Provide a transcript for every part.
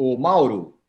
O Mauro,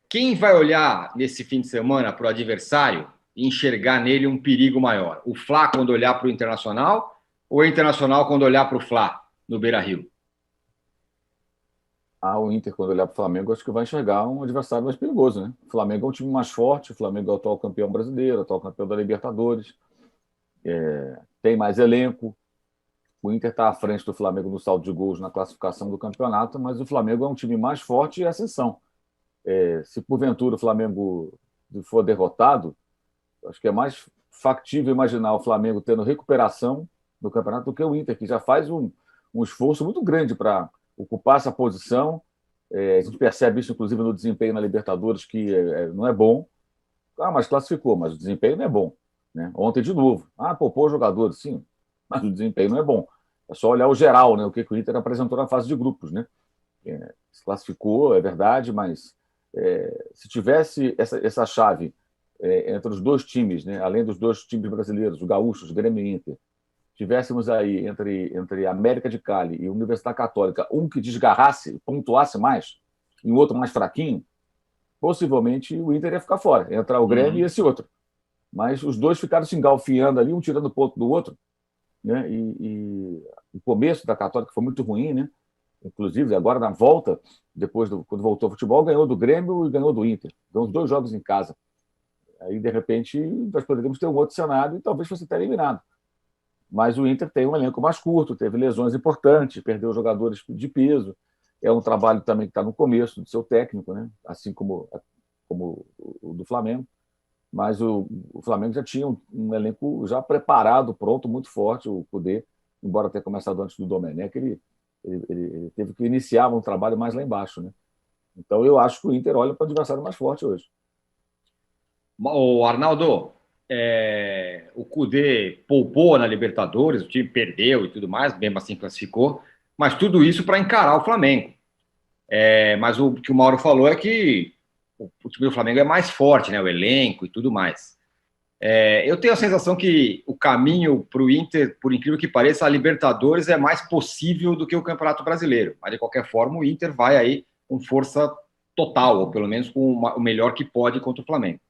quem vai olhar nesse fim de semana para o adversário e enxergar nele um perigo maior? O Fla quando olhar para o Internacional ou o Internacional quando olhar para o Fla no Beira-Rio? O Inter, quando olhar para o Flamengo, acho que vai enxergar um adversário mais perigoso, né? O Flamengo é um time mais forte, o Flamengo é o atual campeão brasileiro, atual campeão da Libertadores, tem mais elenco. O Inter está à frente do Flamengo no saldo de gols na classificação do campeonato, mas o Flamengo é um time mais forte e ascensão. Se porventura o Flamengo for derrotado, acho que é mais factível imaginar o Flamengo tendo recuperação no campeonato do que o Inter, que já faz um esforço muito grande para ocupar essa posição. A gente percebe isso, inclusive, no desempenho na Libertadores, que não é bom. Mas classificou, mas o desempenho não é bom. Né? Ontem, de novo. Poupou jogadores, sim, mas o desempenho não é bom. É só olhar o geral, né? O que o Inter apresentou na fase de grupos. Né? Se classificou, é verdade, mas se tivesse essa chave entre os dois times, né? Além dos dois times brasileiros, os gaúchos, Grêmio e Inter, tivéssemos aí entre América de Cali e Universidade Católica um que desgarrasse, pontuasse mais, e o outro mais fraquinho, possivelmente o Inter ia ficar fora, ia entrar o Grêmio e esse outro. Mas os dois ficaram se engalfinhando ali, um tirando ponto do outro, né? E o começo da Católica foi muito ruim, né? Inclusive, agora na volta, quando voltou ao futebol, ganhou do Grêmio e ganhou do Inter. Então, os dois jogos em casa. Aí, de repente, nós poderíamos ter um outro cenário e talvez fosse até eliminado. Mas o Inter tem um elenco mais curto, teve lesões importantes, perdeu jogadores de peso. É um trabalho também que está no começo do seu técnico, né? Assim como o do Flamengo. Mas o Flamengo já tinha um elenco já preparado, pronto, muito forte. O Cudê, embora tenha começado antes do Domenech, ele teve que iniciar um trabalho mais lá embaixo. Né? Então eu acho que o Inter olha para o adversário mais forte hoje. O Arnaldo, o Cudê poupou na Libertadores, o time perdeu e tudo mais, mesmo assim classificou, mas tudo isso para encarar o Flamengo. Mas o que o Mauro falou é que o time do Flamengo é mais forte, né? O elenco e tudo mais. Eu tenho a sensação que o caminho para o Inter, por incrível que pareça, a Libertadores é mais possível do que o Campeonato Brasileiro. Mas, de qualquer forma, o Inter vai aí com força total, ou pelo menos com o melhor que pode contra o Flamengo.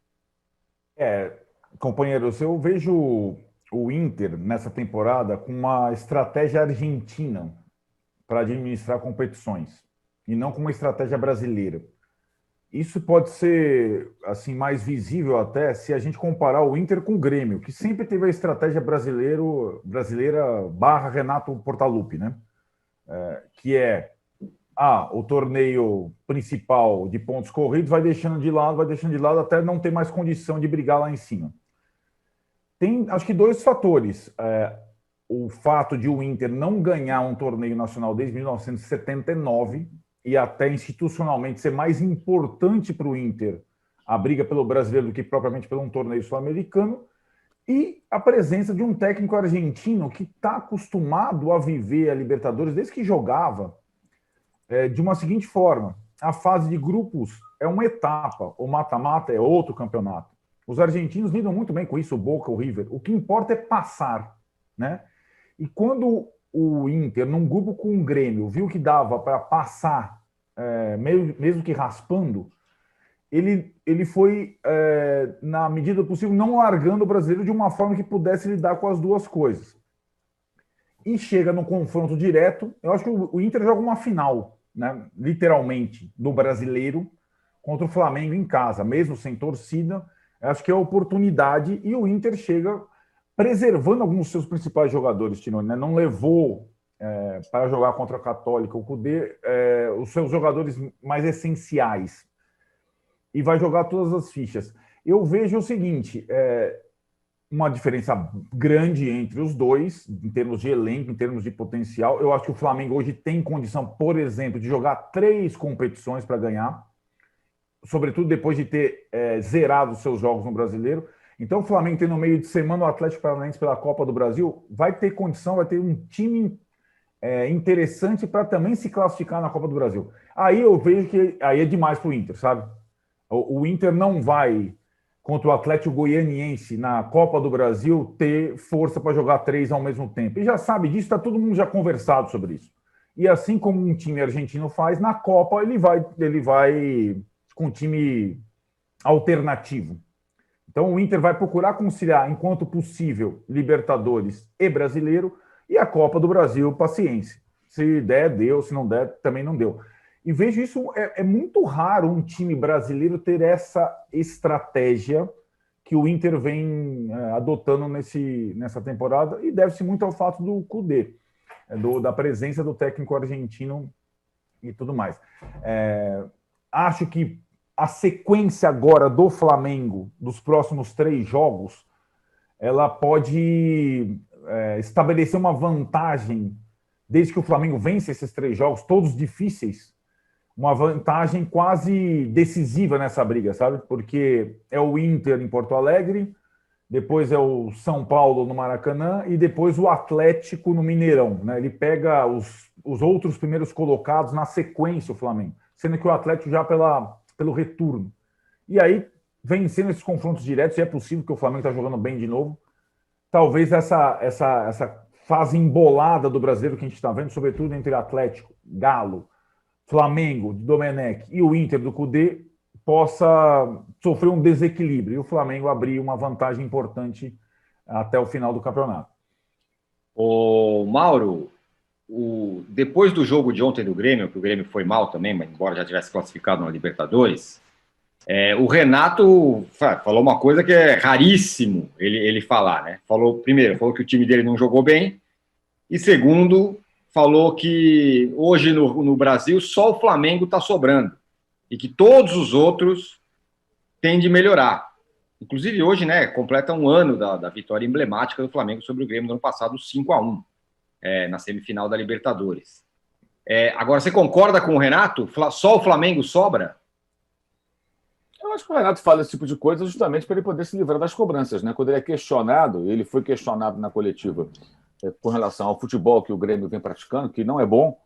É, companheiros, eu vejo o Inter nessa temporada com uma estratégia argentina para administrar competições e não com uma estratégia brasileira. Isso pode ser assim mais visível até se a gente comparar o Inter com o Grêmio, que sempre teve a estratégia brasileira barra Renato Portaluppi, né? Que é o torneio principal de pontos corridos vai deixando de lado até não ter mais condição de brigar lá em cima. Tem, acho que, dois fatores. O fato de o Inter não ganhar um torneio nacional desde 1979 e até institucionalmente ser mais importante para o Inter a briga pelo brasileiro do que propriamente pelo um torneio sul-americano, e a presença de um técnico argentino que está acostumado a viver a Libertadores desde que jogava de uma seguinte forma: a fase de grupos é uma etapa, o mata-mata é outro campeonato. Os argentinos lidam muito bem com isso, o Boca, o River. O que importa é passar, né? E quando o Inter, num grupo com o Grêmio, viu que dava para passar, mesmo que raspando, ele foi, na medida do possível, não largando o brasileiro de uma forma que pudesse lidar com as duas coisas. E chega no confronto direto, eu acho que o Inter joga uma final, né, literalmente, do brasileiro contra o Flamengo em casa, mesmo sem torcida. Acho que é a oportunidade, e o Inter chega preservando alguns dos seus principais jogadores, Tironi, né? Não levou para jogar contra a Católica, o Cudê, os seus jogadores mais essenciais, e vai jogar todas as fichas. Eu vejo o seguinte: uma diferença grande entre os dois, em termos de elenco, em termos de potencial. Eu acho que o Flamengo hoje tem condição, por exemplo, de jogar 3 competições para ganhar, sobretudo depois de ter zerado os seus jogos no Brasileiro. Então, o Flamengo tem no meio de semana o Atlético Paranaense pela Copa do Brasil, vai ter condição, vai ter um time interessante para também se classificar na Copa do Brasil. Aí eu vejo que aí é demais para o Inter, sabe? O Inter não vai, contra o Atlético Goianiense na Copa do Brasil, ter força para jogar 3 ao mesmo tempo. E já sabe disso, está todo mundo já conversado sobre isso. E assim como um time argentino faz, na Copa ele vai com um time alternativo. Então o Inter vai procurar conciliar, enquanto possível, Libertadores e Brasileiro, e a Copa do Brasil, paciência. Se der, deu, se não der, também não deu. E vejo isso, é muito raro um time brasileiro ter essa estratégia que o Inter vem adotando nessa temporada, e deve-se muito ao fato do Cudê, da presença do técnico argentino e tudo mais. Acho que a sequência agora do Flamengo, dos próximos 3 jogos, ela pode estabelecer uma vantagem, desde que o Flamengo vence esses 3 jogos, todos difíceis, uma vantagem quase decisiva nessa briga, sabe? Porque é o Inter em Porto Alegre, depois é o São Paulo no Maracanã e depois o Atlético no Mineirão, né? Ele pega os outros primeiros colocados na sequência, o Flamengo, sendo que o Atlético já pelo retorno. E aí, vencendo esses confrontos diretos, e é possível que o Flamengo está jogando bem de novo, talvez essa fase embolada do brasileiro que a gente está vendo, sobretudo entre Atlético, Galo, Flamengo, de Domenech e o Inter do Cudê, possa sofrer um desequilíbrio e o Flamengo abrir uma vantagem importante até o final do campeonato. Ô, Mauro, depois do jogo de ontem do Grêmio, que o Grêmio foi mal também, mas embora já tivesse classificado na Libertadores, o Renato falou uma coisa que é raríssimo ele falar, né? Primeiro, falou que o time dele não jogou bem, e segundo, falou que hoje no Brasil só o Flamengo está sobrando e que todos os outros têm de melhorar. Inclusive hoje, né, completa um ano da vitória emblemática do Flamengo sobre o Grêmio no ano passado, 5-1, na semifinal da Libertadores. Agora, você concorda com o Renato? Só o Flamengo sobra? Eu acho que o Renato fala esse tipo de coisa justamente para ele poder se livrar das cobranças, né? Quando ele é questionado, ele foi questionado na coletiva com relação ao futebol que o Grêmio vem praticando, que não é bom,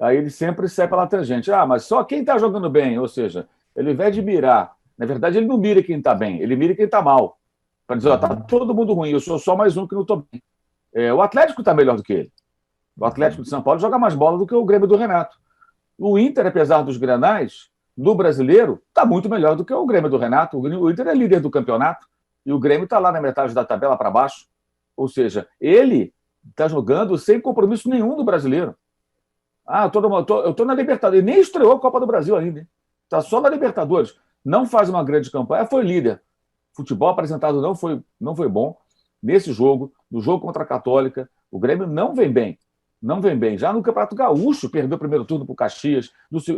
aí ele sempre sai pela tangente. Mas só quem está jogando bem, ou seja, ele, ao invés de mirar, na verdade ele não mira quem está bem, ele mira quem está mal, para dizer, está todo mundo ruim, eu sou só mais um que não estou bem. O Atlético está melhor do que ele. O Atlético de São Paulo joga mais bola do que o Grêmio do Renato. O Inter, apesar dos grenais, no brasileiro, está muito melhor do que o Grêmio do Renato. O Inter é líder do campeonato e o Grêmio está lá na metade da tabela para baixo. Ou seja, ele está jogando sem compromisso nenhum do brasileiro. Eu estou na Libertadores. Ele nem estreou a Copa do Brasil ainda. Está só na Libertadores. Não faz uma grande campanha. Foi líder. Futebol apresentado não foi bom. Nesse jogo, no jogo contra a Católica, o Grêmio não vem bem. Não vem bem. Já no Campeonato Gaúcho, perdeu o primeiro turno para o Caxias.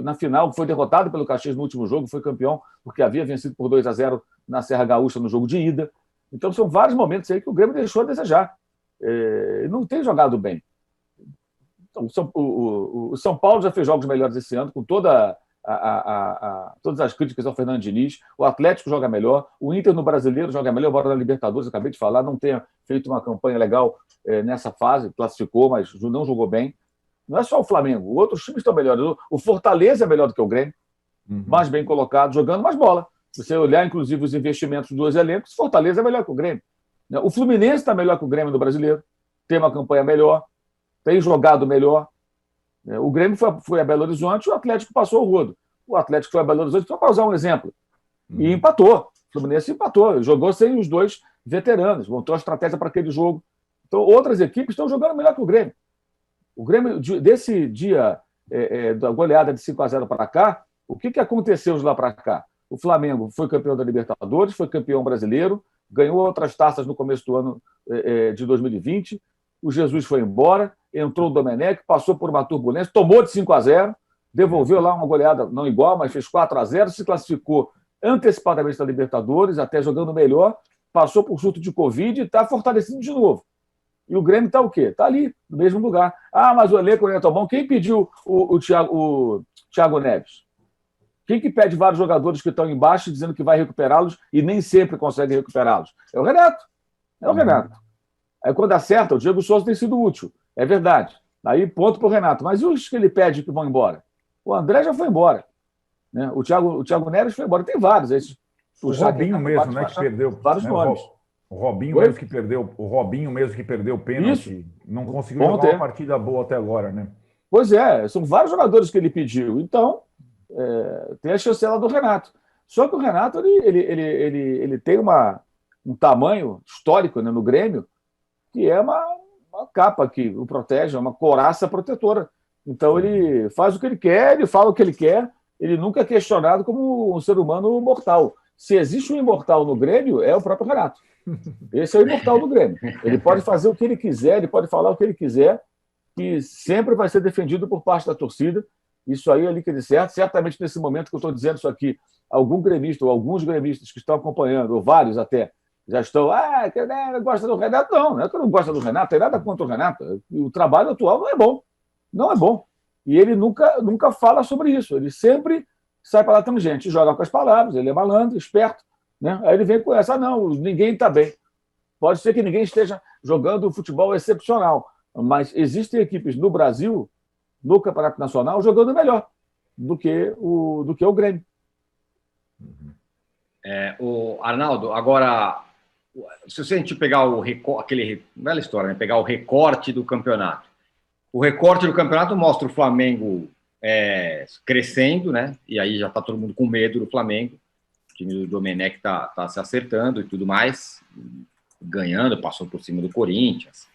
Na final, foi derrotado pelo Caxias no último jogo, foi campeão, porque havia vencido por 2-0 na Serra Gaúcha no jogo de ida. Então, são vários momentos aí que o Grêmio deixou a desejar. Não tem jogado bem. Então, o São Paulo já fez jogos melhores esse ano, com todas as críticas ao Fernando Diniz. O Atlético joga melhor, o Inter no Brasileiro joga melhor, embora na Libertadores, acabei de falar, não tenha feito uma campanha legal nessa fase, classificou, mas não jogou bem. Não é só o Flamengo, outros times estão melhores. O Fortaleza é melhor do que o Grêmio, mais bem colocado, jogando mais bola. Se você olhar, inclusive, os investimentos dos dois elencos, o Fortaleza é melhor que o Grêmio. O Fluminense está melhor que o Grêmio no Brasileiro, tem uma campanha melhor, tem jogado melhor. O Grêmio foi a Belo Horizonte, o Atlético passou o rodo. O Atlético foi a Belo Horizonte, só para usar um exemplo, e empatou. O Fluminense empatou, jogou sem os dois veteranos, montou a estratégia para aquele jogo. Então, outras equipes estão jogando melhor que o Grêmio. O Grêmio, desse dia da goleada de 5-0 para cá, o que aconteceu de lá para cá? O Flamengo foi campeão da Libertadores, foi campeão brasileiro, ganhou outras taças no começo do ano de 2020, o Jesus foi embora, entrou o Domenech, passou por uma turbulência, tomou de 5-0, devolveu lá uma goleada não igual, mas fez 4-0, se classificou antecipadamente da Libertadores, até jogando melhor, passou por surto de Covid e está fortalecido de novo. E o Grêmio está o quê? Está ali, no mesmo lugar. Mas o elenco não é tão bom. Quem pediu o Thiago Neves? Quem que pede vários jogadores que estão embaixo dizendo que vai recuperá-los e nem sempre consegue recuperá-los? É o Renato. É o Renato. Aí quando acerta, o Diego Souza tem sido útil. É verdade. Aí ponto para o Renato. Mas e os que ele pede que vão embora? O André já foi embora. Né? O Thiago Neves foi embora. Tem vários. O Robinho mesmo, né, que perdeu. Vários nomes. O Robinho mesmo que perdeu o pênalti. Isso. Não conseguiu jogar uma partida boa até agora, né? Pois é, são vários jogadores que ele pediu. Então, tem a chancela do Renato. Só que o Renato ele tem um tamanho histórico, né, no Grêmio, que é uma capa que o protege, é uma couraça protetora. Então ele faz o que ele quer, ele fala o que ele quer, ele nunca é questionado como um ser humano mortal. Se existe um imortal no Grêmio, é o próprio Renato. Esse é o imortal do Grêmio. Ele pode fazer o que ele quiser, ele pode falar o que ele quiser, que sempre vai ser defendido por parte da torcida. Isso aí é ali que ele certo. Certamente, nesse momento que eu estou dizendo isso aqui, algum gremista ou alguns gremistas que estão acompanhando, ou vários até, já estão, que gosta do Renato. Não é que eu não gosto do Renato, tem nada contra o Renato. O trabalho atual não é bom. Não é bom. E ele nunca fala sobre isso. Ele sempre sai para lá tangente, joga com as palavras, ele é malandro, esperto. Né? Aí ele vem com essa, não, ninguém está bem. Pode ser que ninguém esteja jogando futebol excepcional, mas existem equipes no Brasil, no Campeonato Nacional, jogando melhor do que o Grêmio. O Arnaldo, agora, se a gente pegar aquele bela história, né? Pegar o recorte do campeonato. O recorte do campeonato mostra o Flamengo crescendo, né? E aí já está todo mundo com medo do Flamengo. O time do Domenech tá se acertando e tudo mais, ganhando, passou por cima do Corinthians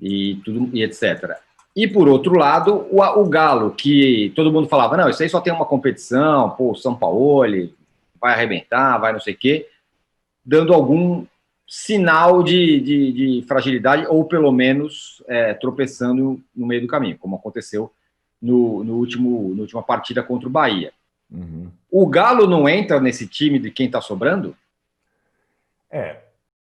e etc. E por outro lado, o Galo, que todo mundo falava, não, isso aí só tem uma competição, pô, o Sampaoli vai arrebentar, vai não sei o quê, dando algum sinal de fragilidade, ou pelo menos tropeçando no meio do caminho, como aconteceu na última partida contra o Bahia. Uhum. O Galo não entra nesse time de quem está sobrando?